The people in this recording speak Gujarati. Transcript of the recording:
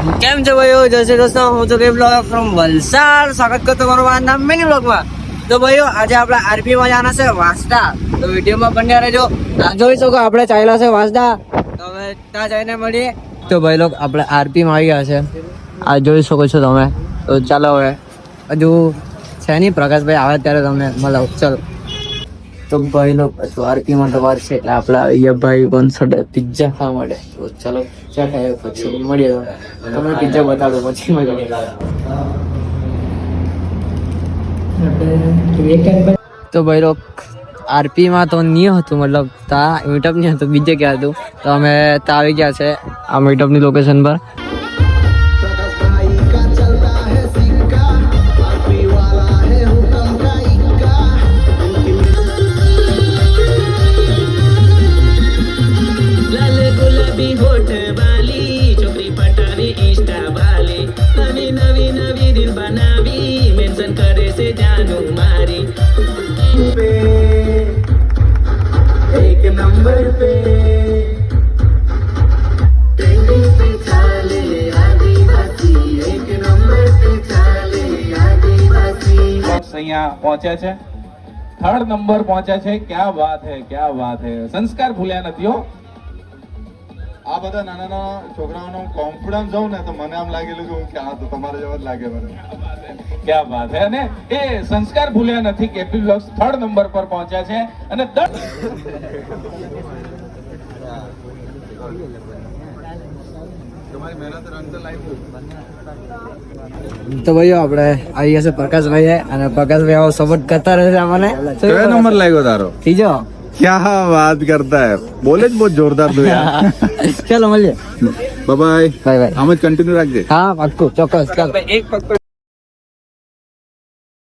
કેમ છો ભાઈઓ? જય શ્રી કૃષ્ણ. હું છું બ્લોગ ફ્રોમ વલસાડ. સ્વાગત કરું તમારું આજના મિની બ્લોગમાં. તો ભાઈઓ આજે આપણે આરપી માં જવાના છે વાંસદા. તો વિડીયોમાં બન્યા રહેજો. જોઈ શકો આપણે ચાલ્યા છે વાંસદા. તો હવે ત્યાં જઈને મળીએ. તો ભાઈ લોક આપણે આરપી માં આવી ગયા છે. આ જોઈ શકો છો તમે. તો ચાલો હવે હજુ છે નહીં, પ્રકાશભાઈ આવે ત્યારે તમને મળાવ. ચાલો. તો ભાઈ લોક આરપી માં તો વાર છે એટલે આપણે અહીંયા ભાઈ કોન્સર્ટ પિઝા ખાવા માટે. તો ચાલો પિઝા ખાઈએ પછી મળીએ. તમને પિઝા બતાડો પછી મળીએ. તો ભાઈ લોક આરપી માં તો નહીં હતું, મતલબ તા મીટઅપ નહીં હતું, બીજે ક્યાં હતું. તો અમે ત્યાં આવી ગયા છે આ મીટઅપની લોકેશન પર. અહીંયા પહોંચ્યા છે, 3rd નંબર પહોંચ્યા છે. ક્યા વાત હે, ક્યા વાત હે. સંસ્કાર ભૂલ્યા નથી હો. આ બધા નાના નાના છોકરાઓનો કોન્ફિડન્સ જોઉં ને તો મને આમ લાગેલું કે હું ક્યાં તો તમારે જેવા જ લાગે મને. ક્યા વાત હે. અને એ સંસ્કાર ભૂલ્યા નથી. કેપી બ્લોગ્સ 3rd નંબર પર પહોંચ્યા છે અને તમારી મહેનત રંગ તો લાગ્યું. તો ભાઈઓ આપણે આવી ગયા છે પ્રકાશભાઈ અને પ્રકાશભાઈ આવો સપોર્ટ કરતા રહેશે અમને. કયો નંબર લાગ્યો તારો? ત્રીજો. क्या बात करता है, बोले જ બહુ જોરદાર તું યાર. ચાલો મળીએ. Bye bye. Bye bye. આમ જ કન્ટિન્યુ રાખજે. હા પાક્કું ચોક્કસ. ચાલો એક પગ